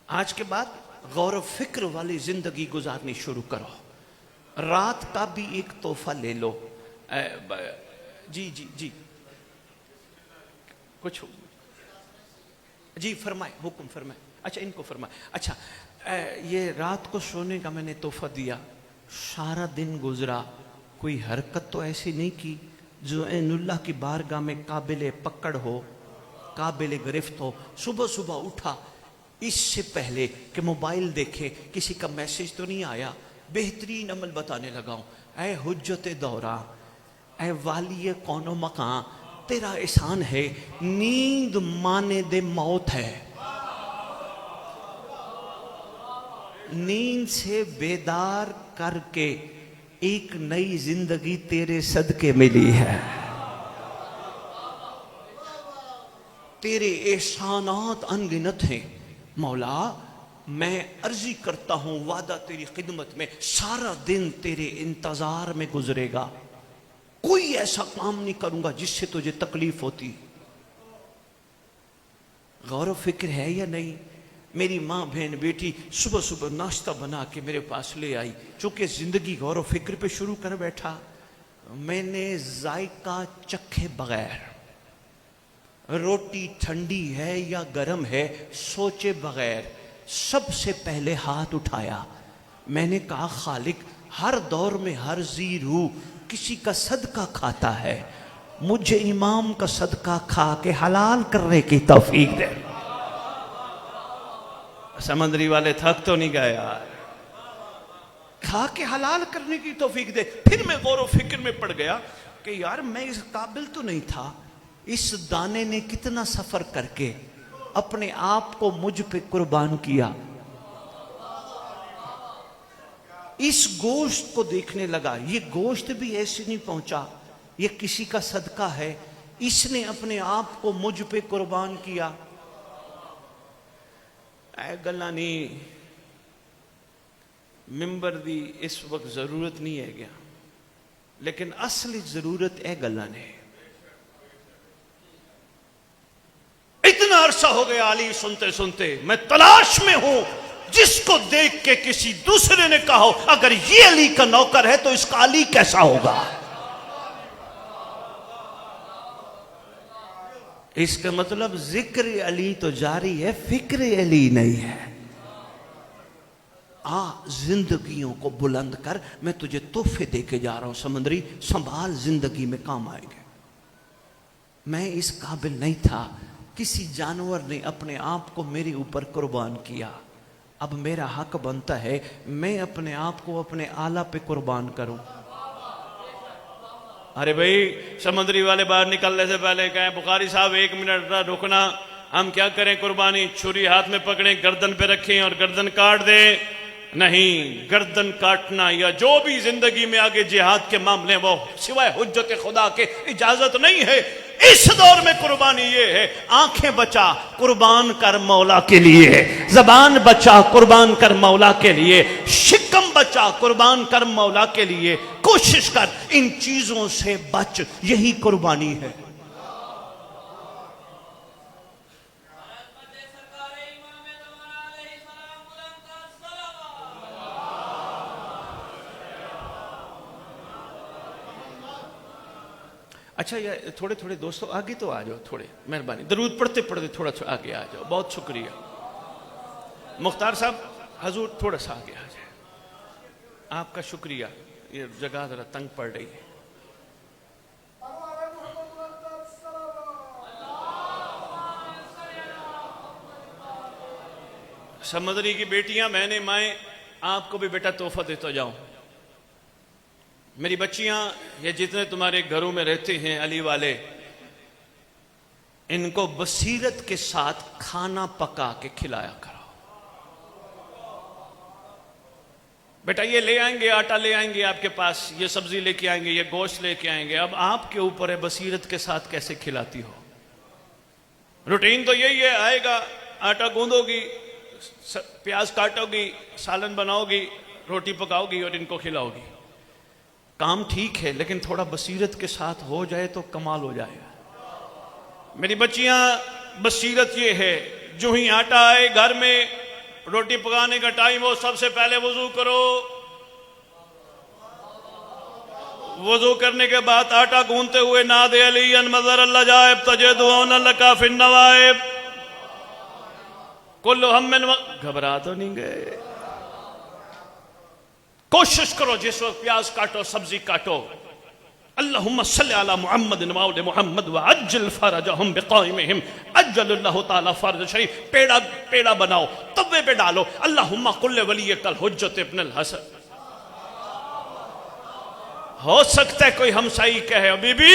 آج کے بعد غور و فکر والی زندگی گزارنی شروع کرو. رات کا بھی ایک تحفہ لے لو. جی جی جی کچھ جی فرمائے، حکم فرمائے. اچھا ان کو فرمائے. اچھا یہ رات کو سونے کا میں نے تحفہ دیا، سارا دن گزرا، کوئی حرکت تو ایسی نہیں کی جو عین اللہ کی بارگاہ میں قابل پکڑ ہو، قابل گرفت ہو. صبح صبح اٹھا، اس سے پہلے کہ موبائل دیکھے کسی کا میسج تو نہیں آیا، بہترین عمل بتانے لگا ہوں. اے حجت دورہ، اے والی کون و مکان، تیرا احسان ہے نیند مانے دے موت ہے. نیند سے بیدار کر کے ایک نئی زندگی تیرے صدقے ملی ہے. تیرے احسانات انگنت ہیں مولا. میں عرضی کرتا ہوں وعدہ تیری خدمت میں سارا دن تیرے انتظار میں گزرے گا. کوئی ایسا کام نہیں کروں گا جس سے تجھے تکلیف ہوتی. غور و فکر ہے یا نہیں؟ میری ماں بہن بیٹی صبح صبح ناشتہ بنا کے میرے پاس لے آئی. چونکہ زندگی غور و فکر پہ شروع کر بیٹھا، میں نے ذائقہ چکھے بغیر، روٹی ٹھنڈی ہے یا گرم ہے سوچے بغیر سب سے پہلے ہاتھ اٹھایا. میں نے کہا خالق ہر دور میں ہر ذی روح کسی کا صدقہ کھاتا ہے، مجھے امام کا صدقہ کھا کے حلال کرنے کی توفیق دے. سمندری والے تھک تو نہیں گئے یار، کھا کے حلال کرنے کی توفیق دے. پھر میں غور و فکر میں پڑ گیا کہ یار میں اس قابل تو نہیں تھا. اس دانے نے کتنا سفر کر کے اپنے آپ کو مجھ پہ قربان کیا. اس گوشت کو دیکھنے لگا، یہ گوشت بھی ایسے نہیں پہنچا، یہ کسی کا صدقہ ہے، اس نے اپنے آپ کو مجھ پہ قربان کیا. اے گلا نہیں ممبر دی اس وقت ضرورت نہیں ہے گیا، لیکن اصلی ضرورت اے گلا نے. اتنا عرصہ ہو گیا علی سنتے سنتے، میں تلاش میں ہوں جس کو دیکھ کے کسی دوسرے نے کہا ہو اگر یہ علی کا نوکر ہے تو اس کا علی کیسا ہوگا. اس کا مطلب ذکر علی تو جاری ہے، فکر علی نہیں ہے. زندگیوں کو بلند کر، میں تجھے تحفے دے کے جا رہا ہوں سمندری، سنبھال، زندگی میں کام آئے گے. میں اس قابل نہیں تھا، کسی جانور نے اپنے آپ کو میرے اوپر قربان کیا. اب میرا حق بنتا ہے میں اپنے آپ کو اپنے آلہ پہ قربان کروں. ارے بھائی سمندری والے باہر نکلنے سے پہلے کہیں بخاری صاحب 1 منٹ رکنا، ہم کیا کریں قربانی؟ چھری ہاتھ میں پکڑیں، گردن پہ رکھیں اور گردن کاٹ دیں. نہیں گردن کاٹنا یا جو بھی زندگی میں آگے جہاد کے معاملے وہ سوائے حجت خدا کے اجازت نہیں ہے۔ اس دور میں قربانی یہ ہے، آنکھیں بچا قربان کر مولا کے لیے، زبان بچا قربان کر مولا کے لیے، شکم بچا قربان کر مولا کے لیے، کوشش کر ان چیزوں سے بچ، یہی قربانی ہے۔ اچھا یہ تھوڑے تھوڑے دوستوں آگے تو آ جاؤ، تھوڑے مہربانی، درود پڑھتے پڑھتے تھوڑا سا آگے آ جاؤ، بہت شکریہ۔ مختار صاحب حضور تھوڑا سا آگے آ جائے، آپ کا شکریہ، یہ جگہ ذرا تنگ پڑ رہی ہے۔ سمندری کی بیٹیاں، بہنیں، مائیں، آپ کو بھی بیٹا تحفہ دیتا جاؤں۔ میری بچیاں، یہ جتنے تمہارے گھروں میں رہتے ہیں علی والے، ان کو بصیرت کے ساتھ کھانا پکا کے کھلایا کرو۔ بیٹا یہ لے آئیں گے، آٹا لے آئیں گے آپ کے پاس، یہ سبزی لے کے آئیں گے، یہ گوشت لے کے آئیں گے، اب آپ کے اوپر ہے بصیرت کے ساتھ کیسے کھلاتی ہو۔ روٹین تو یہی ہے، آئے گا، آٹا گوندو گی، پیاز کاٹو گی، سالن بناؤ گی، روٹی پکاؤ گی اور ان کو کھلاؤ گی۔ کام ٹھیک ہے لیکن تھوڑا بصیرت کے ساتھ ہو جائے تو کمال ہو جائے گا۔ میری بچیاں، بصیرت یہ ہے، جو ہی آٹا آئے گھر میں، روٹی پکانے کا ٹائم ہو، سب سے پہلے وضو کرو، وضو کرنے کے بعد آٹا گوندتے ہوئے ناد علی ان مظہر اللہ جائب تجدون لکا فی النوائب کل ہم گھبرا تو نہیں گئے؟ کوشش کرو جس وقت پیاز کاٹو، سبزی کاٹو، اللہم صلی علی محمد وآل محمد وعجل فرجہم بقائمہم، عجل اللہ تعالی فرج شریف، پیڑا بناؤ، توے پہ ڈالو، اللہم قل ولیک الحجت ابن الحسن۔ ہو سکتا ہے کوئی ہمسائی کہے، بی بی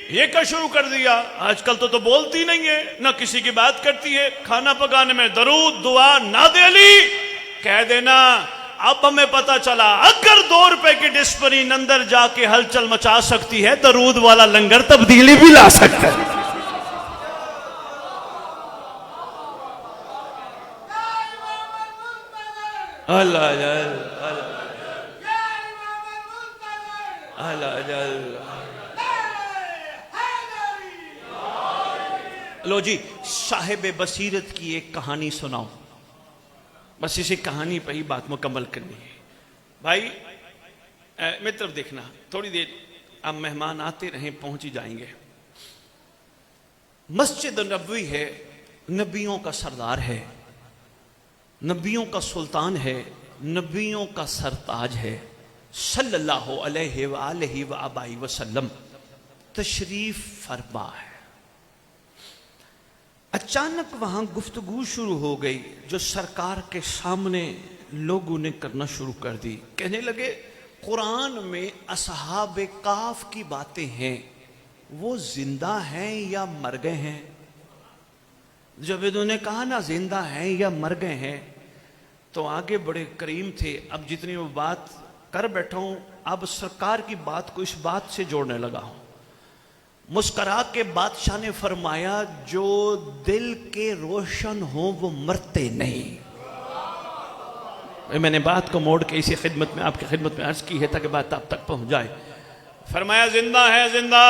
یہ کیا شروع کر دیا، آج کل تو بولتی نہیں ہے، نہ کسی کی بات کرتی ہے، کھانا پکانے میں درود دعا ناد علی کہہ دینا۔ اب ہمیں پتہ چلا اگر 2 روپے کی ڈسپرین اندر جا کے ہلچل مچا سکتی ہے، درود والا لنگر تبدیلی بھی لا سکتا ہے۔ اللہ جل اللہ جل۔ لو جی، صاحب بصیرت کی ایک کہانی سناؤ، بس اسی کہانی پہ ہی بات مکمل کرنی ہے۔ بھائی میری طرف دیکھنا، تھوڑی دیر اب مہمان آتے رہیں، پہنچ ہی جائیں گے۔ مسجد نبوی ہے، نبیوں کا سردار ہے، نبیوں کا سلطان ہے، نبیوں کا سرتاج ہے، صلی اللہ علیہ وآلہ وآبائہ وسلم تشریف فرما ہے۔ اچانک وہاں گفتگو شروع ہو گئی جو سرکار کے سامنے لوگوں نے کرنا شروع کر دی۔ کہنے لگے قرآن میں اصحاب کہف کی باتیں ہیں، وہ زندہ ہیں یا مر گئے ہیں؟ جب انہوں نے کہا نا زندہ ہیں یا مر گئے ہیں تو آگے بڑے کریم تھے، اب جتنی وہ بات کر بیٹھا ہوں اب سرکار کی بات کو اس بات سے جوڑنے لگا ہوں۔ مسکرا کے بادشاہ نے فرمایا جو دل کے روشن ہوں وہ مرتے نہیں۔ میں نے بات کو موڑ کے اسی خدمت میں آپ کی خدمت میں عرض کی ہے تاکہ بات آپ تک پہنچ جائے۔ فرمایا زندہ ہے، زندہ،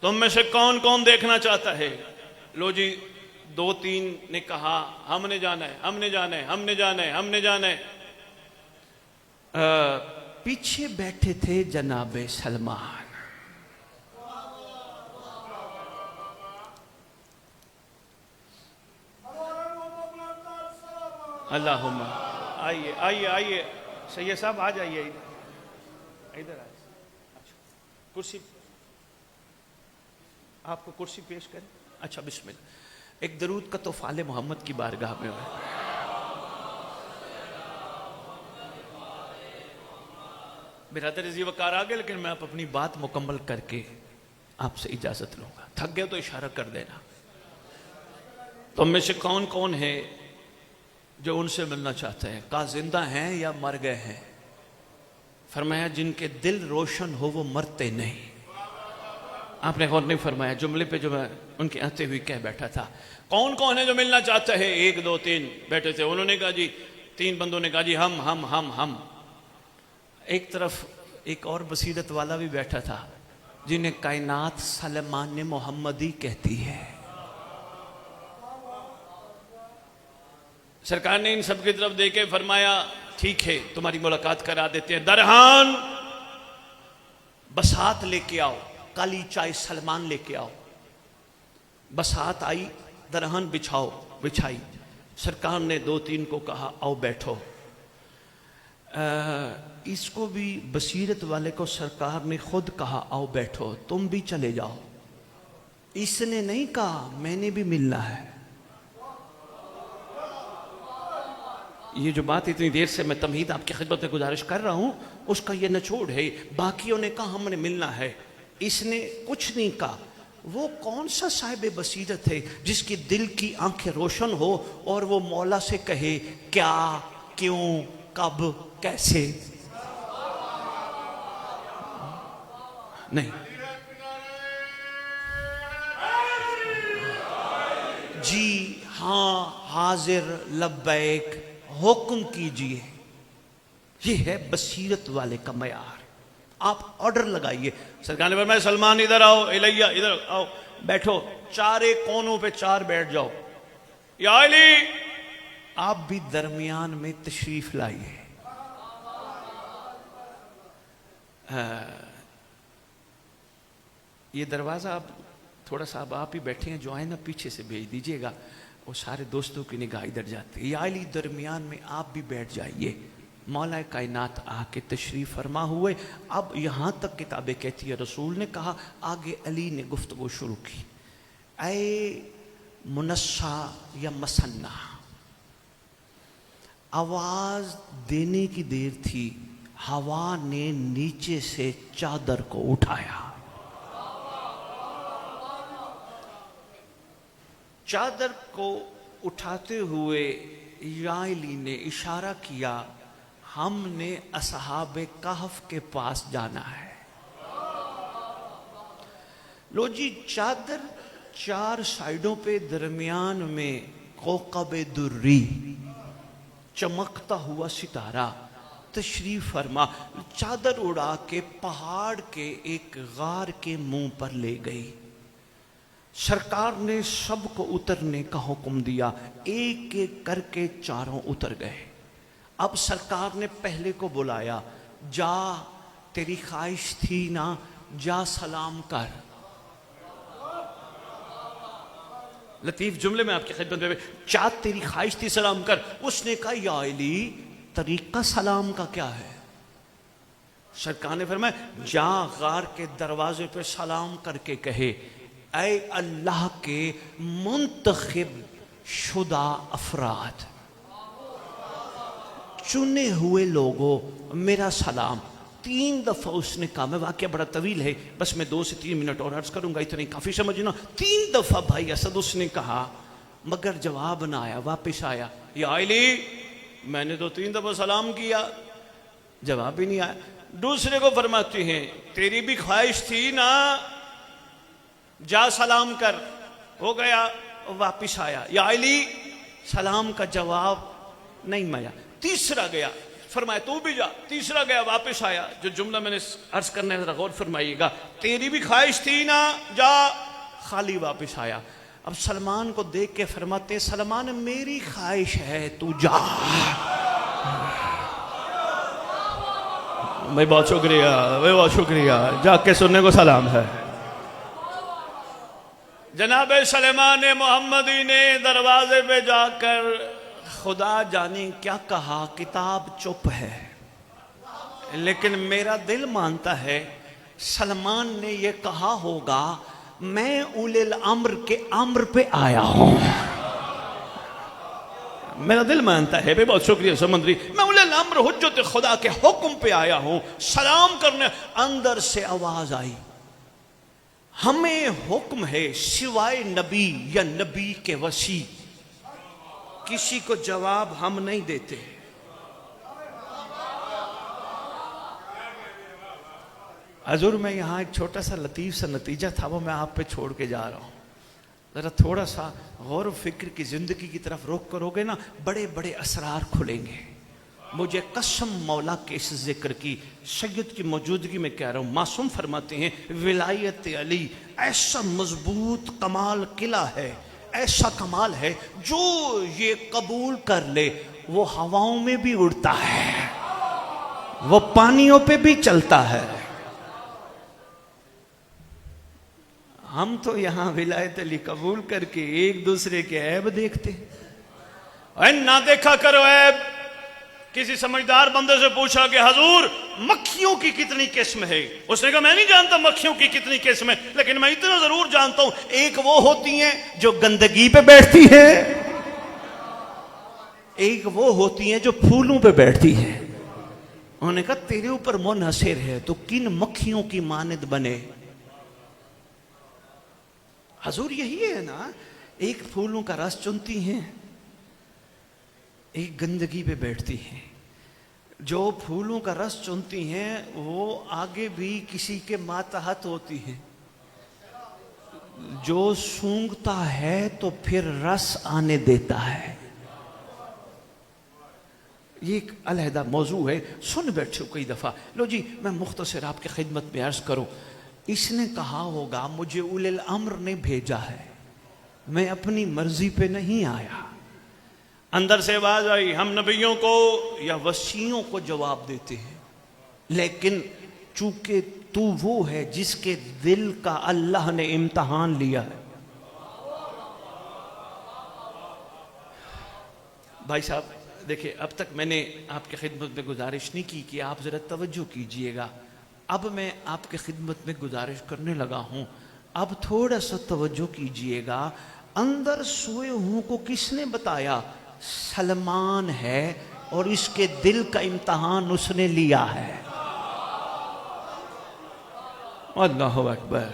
تم میں سے کون کون دیکھنا چاہتا ہے؟ لو جی 2-3 نے کہا ہم نے جانا ہے، ہم نے جانا ہے، ہم نے جانا ہے، ہم نے جانا ہے۔ پیچھے بیٹھے تھے جناب سلمان، اللہم آئیے آئیے آئیے سید صاحب آ جائیے ادھر آئیے، کرسی آپ کو کرسی پیش کریں۔ اچھا بسم اللہ، ایک درود کا تحفہ آل محمد کی بارگاہ میں ہے۔ برادر عزیز وقار آگے، لیکن میں اپنی بات مکمل کر کے آپ سے اجازت لوں گا، تھک گئے تو اشارہ کر دینا۔ تم میں سے کون کون ہے جو ان سے ملنا چاہتے ہیں. کہا زندہ ہیں یا مر گئے ہیں؟ فرمایا جن کے دل روشن ہو وہ مرتے نہیں. آپ نے غور نہیں فرمایا جملے پہ جو میں ان کے آتے ہوئے کہہ بیٹھا تھا. کون کون ہے جو ملنا چاہتا ہے؟ 1 2 3 بیٹھے تھے. انہوں نے کہا جی 3 بندوں نے کہا جی ہم. ایک طرف ایک اور بصیرت والا بھی بیٹھا تھا جنہیں کائنات سلمان محمدی کہتی ہے. سرکار نے ان سب کی طرف دیکھے فرمایا ٹھیک ہے تمہاری ملاقات کرا دیتے ہیں. درہان بسات لے کے آؤ، کالی چائے سلمان لے کے آؤ. بسات آئی، درہان بچھائی. سرکار نے 2 3 کو کہا آؤ بیٹھو. اس کو بھی بصیرت والے کو سرکار نے خود کہا آؤ بیٹھو، تم بھی چلے جاؤ. اس نے نہیں کہا میں نے بھی ملنا ہے. یہ جو بات اتنی دیر سے میں تمہید آپ کی خدمت میں گزارش کر رہا ہوں اس کا یہ نچوڑ ہے. باقیوں نے کہا ہم نے ملنا ہے، اس نے کچھ نہیں کہا. وہ کون سا صاحب بصیرت ہے جس کی دل کی آنکھیں روشن ہو اور وہ مولا سے کہے کیا، کیوں، کب، کیسے؟ نہیں. جی ہاں حاضر لبیک، حکم کیجئے. یہ ہے بصیرت والے کا معیار. آپ آرڈر لگائیے. سرکار نے فرمایا سلمان ادھر آؤ، الیہ ادھر آؤ، بیٹھو. 4 کونوں پہ 4 بیٹھ جاؤ. یا علی آپ بھی درمیان میں تشریف لائیے. یہ دروازہ آپ تھوڑا سا آپ ہی بیٹھے ہیں جو آئے نا پیچھے سے بھیج دیجئے گا. وہ سارے دوستوں کی نگاہ ادھر جاتی ہے. یا علی درمیان میں آپ بھی بیٹھ جائیے. مولا کائنات آ کے تشریف فرما ہوئے. اب یہاں تک کتابیں کہتی ہے رسول نے کہا، آگے علی نے گفتگو شروع کی. اے منسا یا مسنہ، آواز دینے کی دیر تھی، ہوا نے نیچے سے چادر کو اٹھایا. چادر کو اٹھاتے ہوئے یا علی نے اشارہ کیا ہم نے اصحاب کہف کے پاس جانا ہے. لو جی چادر 4 سائیڈوں پہ، درمیان میں کوکب دری، چمکتا ہوا ستارہ تشریف فرما. چادر اڑا کے پہاڑ کے ایک غار کے منہ پر لے گئی. سرکار نے سب کو اترنے کا حکم دیا. ایک ایک کر کے 4 اتر گئے. اب سرکار نے پہلے کو بلایا، جا تیری خواہش تھی نا، جا سلام کر. لطیف جملے میں آپ کی خدمت میں، جا تیری خواہش تھی سلام کر. اس نے کہا یا علی طریقہ سلام کا کیا ہے؟ سرکار نے فرمایا جا غار کے دروازے پہ سلام کر کے کہے اے اللہ کے منتخب شدہ افراد، چنے ہوئے لوگوں، میرا سلام. 3 دفعہ اس نے کہا. میں واقعہ بڑا طویل ہے، بس میں 2 سے 3 منٹ اور عرض کروں گا، اتنے کافی سمجھنا. 3 دفعہ بھائی اسد اس نے کہا مگر جواب نہ آیا. واپس آیا، یا علی میں نے تو 3 دفعہ سلام کیا، جواب ہی نہیں آیا. دوسرے کو فرماتے ہیں تیری بھی خواہش تھی نا، جا سلام کر. ہو گیا، واپس آیا، یا علی سلام کا جواب نہیں ملا. تیسرا گیا، فرمایا تو بھی جا. تیسرا گیا، واپس آیا. جو جملہ میں نے عرض کرنا ہے ذرا غور فرمائیے گا، تیری بھی خواہش تھی نا، جا. خالی واپس آیا. اب سلمان کو دیکھ کے فرماتے سلمان میری خواہش ہے تو جا. میں بہت شکریہ جا کے سننے کو سلام ہے. جناب سلیمان محمدی نے دروازے پہ جا کر خدا جانے کیا کہا. کتاب چپ ہے، لیکن میرا دل مانتا ہے سلمان نے یہ کہا ہوگا میں اولی الامر کے امر پہ آیا ہوں. میرا دل مانتا ہے. بہت شکریہ سمندری. میں اولی الامر حجت خدا کے حکم پہ آیا ہوں سلام کرنے. اندر سے آواز آئی ہمیں حکم ہے سوائے نبی یا نبی کے وسیع کسی کو جواب ہم نہیں دیتے. حضور میں یہاں ایک چھوٹا سا لطیف سا نتیجہ تھا وہ میں آپ پہ چھوڑ کے جا رہا ہوں. ذرا تھوڑا سا غور و فکر کی زندگی کی طرف رخ کرو گے نا، بڑے بڑے اسرار کھلیں گے. مجھے قسم مولا کے اس ذکر کی، سید کی موجودگی میں کہہ رہا ہوں. معصوم فرماتے ہیں ولایت علی ایسا مضبوط کمال قلعہ ہے، ایسا کمال ہے جو یہ قبول کر لے وہ ہواؤں میں بھی اڑتا ہے، وہ پانیوں پہ بھی چلتا ہے. ہم تو یہاں ولایت علی قبول کر کے ایک دوسرے کے عیب دیکھتے ہیں. اے نہ دیکھا کرو عیب. کسی سمجھدار بندے سے پوچھا کہ حضور مکھیوں کی کتنی قسم ہے؟ اس نے کہا میں نہیں جانتا مکھیوں کی کتنی قسم ہے، لیکن میں اتنا ضرور جانتا ہوں ایک وہ ہوتی ہیں جو گندگی پہ بیٹھتی ہیں، ایک وہ ہوتی ہیں جو پھولوں پہ بیٹھتی ہیں. انہوں نے کہا تیرے اوپر منحصر ہے تو کن مکھیوں کی مانند بنے. حضور یہی ہے نا، ایک پھولوں کا رس چنتی ہیں، ایک گندگی پہ بیٹھتی ہیں. جو پھولوں کا رس چنتی ہیں وہ آگے بھی کسی کے ماتحت ہوتی ہیں، جو سونگتا ہے تو پھر رس آنے دیتا ہے. یہ ایک علیحدہ موضوع ہے، سن بیٹھو کئی دفعہ. لو جی میں مختصر آپ کی خدمت میں عرض کروں. اس نے کہا ہوگا مجھے اولی الامر نے بھیجا ہے، میں اپنی مرضی پہ نہیں آیا. اندر سے آواز آئی ہم نبیوں کو یا وصیوں کو جواب دیتے ہیں، لیکن چونکہ تو وہ ہے جس کے دل کا اللہ نے امتحان لیا ہے. بھائی صاحب دیکھیں، اب تک میں نے آپ کی خدمت میں گزارش نہیں کی کہ آپ ذرا توجہ کیجئے گا. اب میں آپ کی خدمت میں گزارش کرنے لگا ہوں، اب تھوڑا سا توجہ کیجئے گا. اندر سوئے ہوں کو کس نے بتایا؟ سلمان ہے، اور اس کے دل کا امتحان اس نے لیا ہے. اللہ اکبر،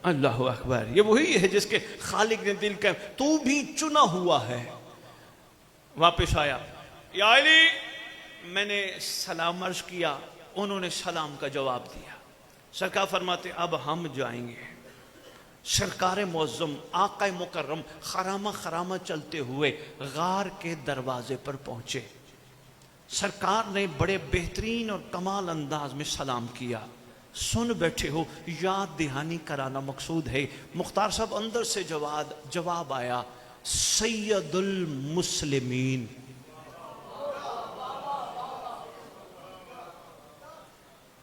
اللہ اکبر. یہ وہی ہے جس کے خالق نے دل کا، تو بھی چنا ہوا ہے. واپس آیا، یا علی میں نے سلام عرض کیا، انہوں نے سلام کا جواب دیا. سرکار فرماتے اب ہم جائیں گے. سرکار معظم آقا مکرم خرامہ خرامہ چلتے ہوئے غار کے دروازے پر پہنچے. سرکار نے بڑے بہترین اور کمال انداز میں سلام کیا. سن بیٹھے ہو، یاد دہانی کرانا مقصود ہے. مختار صاحب اندر سے جواب آیا، سید المسلمین.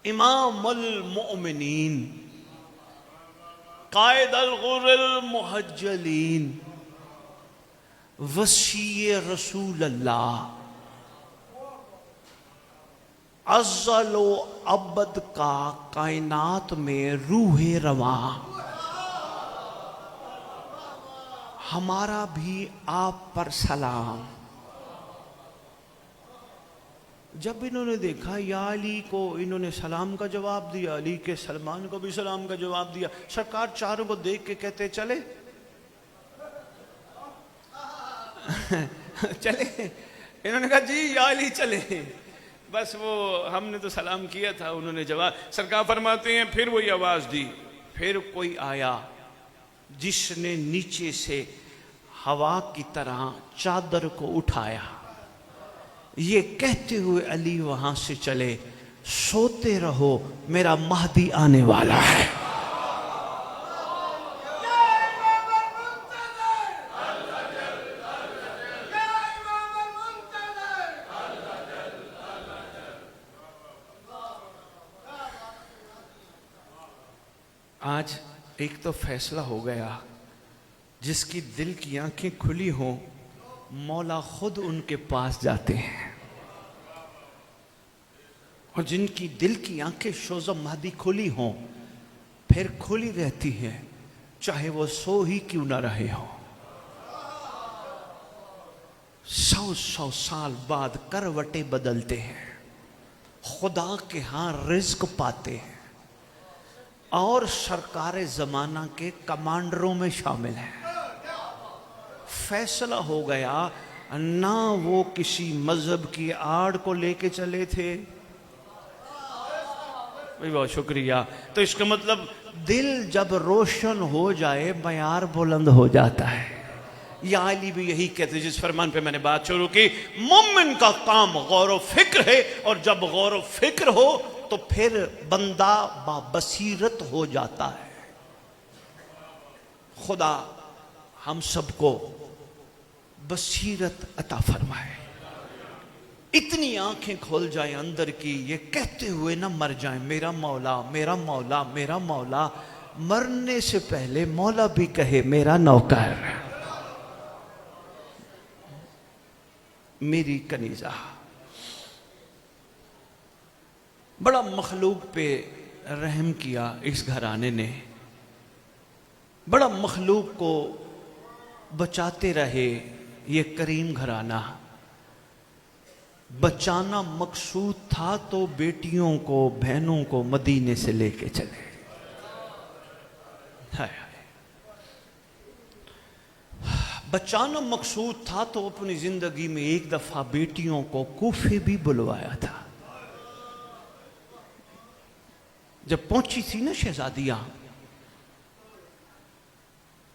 امام المؤمنین، قائد الغر المحجلین، وصی رسول اللہ، ازل و ابد کا کائنات میں روح رواں. ہمارا بھی آپ پر سلام. جب انہوں نے دیکھا یا علی کو انہوں نے سلام کا جواب دیا، علی کے سلمان کو بھی سلام کا جواب دیا، سرکار چاروں کو دیکھ کے کہتے چلے چلے. انہوں نے کہا جی یا علی چلے. بس وہ ہم نے تو سلام کیا تھا، انہوں نے جواب. سرکار فرماتے ہیں پھر وہی آواز دی. پھر کوئی آیا جس نے نیچے سے ہوا کی طرح چادر کو اٹھایا. یہ کہتے ہوئے علی وہاں سے چلے، سوتے رہو میرا مہدی آنے والا ہے. آج ایک تو فیصلہ ہو گیا، جس کی دل کی آنکھیں کھلی ہوں مولا خود ان کے پاس جاتے ہیں، اور جن کی دل کی آنکھیں شوز مہدی کھلی ہوں پھر کھلی رہتی ہیں چاہے وہ سو ہی کیوں نہ رہے ہوں. 100 سال بعد کروٹیں بدلتے ہیں، خدا کے ہاں رزق پاتے ہیں، اور سرکار زمانہ کے کمانڈروں میں شامل ہیں. فیصلہ ہو گیا نہ وہ کسی مذہب کی آڑ کو لے کے چلے تھے. بہت شکریہ. تو اس کا مطلب دل جب روشن ہو جائے معیار بلند ہو جاتا ہے. یا علی بھی یہی کہتے ہیں جس فرمان پہ میں نے بات شروع کی. مومن کا کام غور و فکر ہے، اور جب غور و فکر ہو تو پھر بندہ بابصیرت ہو جاتا ہے. خدا ہم سب کو بصیرت عطا فرمائے، اتنی آنکھیں کھول جائیں اندر کی، یہ کہتے ہوئے نہ مر جائیں میرا مولا میرا مولا میرا مولا. مرنے سے پہلے مولا بھی کہے میرا نوکر میری کنیزہ. بڑا مخلوق پہ رحم کیا اس گھرانے نے، بڑا مخلوق کو بچاتے رہے یہ کریم گھرانہ. بچانا مقصود تھا تو بیٹیوں کو بہنوں کو مدینے سے لے کے چلے. بچانا مقصود تھا تو اپنی زندگی میں ایک دفعہ بیٹیوں کو کوفے بھی بلوایا تھا. جب پہنچی تھی نا شہزادیاں،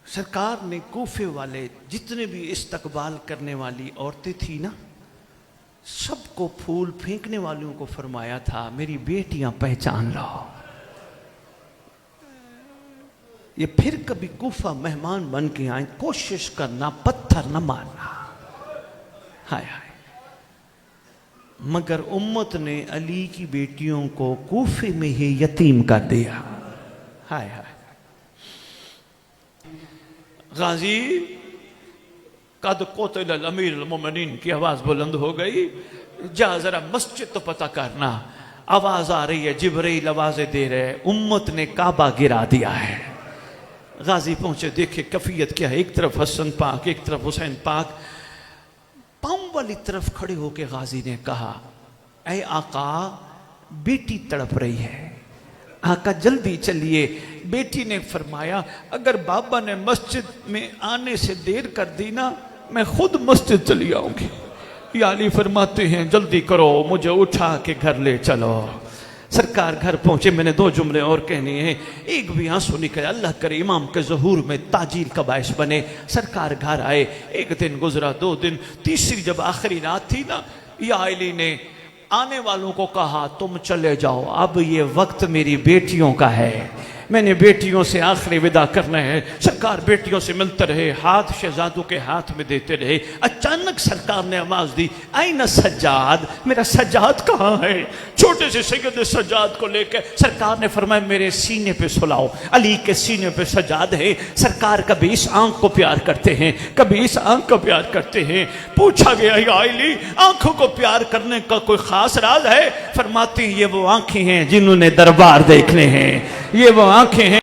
سرکار نے کوفے والے جتنے بھی استقبال کرنے والی عورتیں تھیں نا، سب کو پھول پھینکنے والوں کو فرمایا تھا میری بیٹیاں پہچان لو. یہ پھر کبھی کوفہ مہمان بن کے آئیں، کوشش کرنا پتھر نہ مارنا. ہائے ہائے. مگر امت نے علی کی بیٹیوں کو کوفے میں ہی یتیم کر دیا. ہائے ہائے. غازی قد قتل الامیر المومنین کی آواز بلند ہو گئی. جا ذرا مسجد تو پتہ کرنا. آواز آ رہی ہے، جبرائیل آوازیں دے رہے، امت نے کعبہ گرا دیا ہے. غازی پہنچے، دیکھے کیفیت کیا ہے. ایک طرف حسن پاک، ایک طرف حسین پاک. پاؤں والی طرف کھڑے ہو کے غازی نے کہا اے آقا بیٹی تڑپ رہی ہے، آقا جلدی چلیے. بیٹی نے فرمایا اگر بابا نے مسجد میں آنے سے دیر کر دی نا میں خود مسجد چلی آؤں گی. یا علی فرماتے ہیں جلدی کرو مجھے اٹھا کے گھر لے چلو. سرکار گھر پہنچے. میں نے دو جملے اور کہنے ہیں. ایک بھی آنسو نکلے، اللہ کرے امام کے ظہور میں تاجیل کا باعث بنے. سرکار گھر آئے، ایک دن گزرا، دو دن، تیسری جب آخری رات تھی نا، یا علی نے آنے والوں کو کہا تم چلے جاؤ، اب یہ وقت میری بیٹیوں کا ہے، میں نے بیٹیوں سے آخری وداع کرنا ہے. سرکار بیٹیوں سے ملتے رہے، ہاتھ شہزادوں کے ہاتھ میں دیتے رہے. اچانک سرکار نے آواز دی آئین سجاد، میرا سجاد کہاں ہے؟ چھوٹے سے سید سجاد کو لے کے سرکار نے فرمایا میرے سینے پہ سلاؤ. علی کے سینے پہ سجاد ہے. سرکار کبھی اس آنکھ کو پیار کرتے ہیں، کبھی اس آنکھ کو پیار کرتے ہیں. پوچھا گیا یا علی آنکھوں کو پیار کرنے کا کوئی خاص راز ہے؟ فرماتے ہیں یہ وہ آنکھیں ہیں جنہوں نے دربار دیکھنے ہیں، یہ وہ آنکھیں ہیں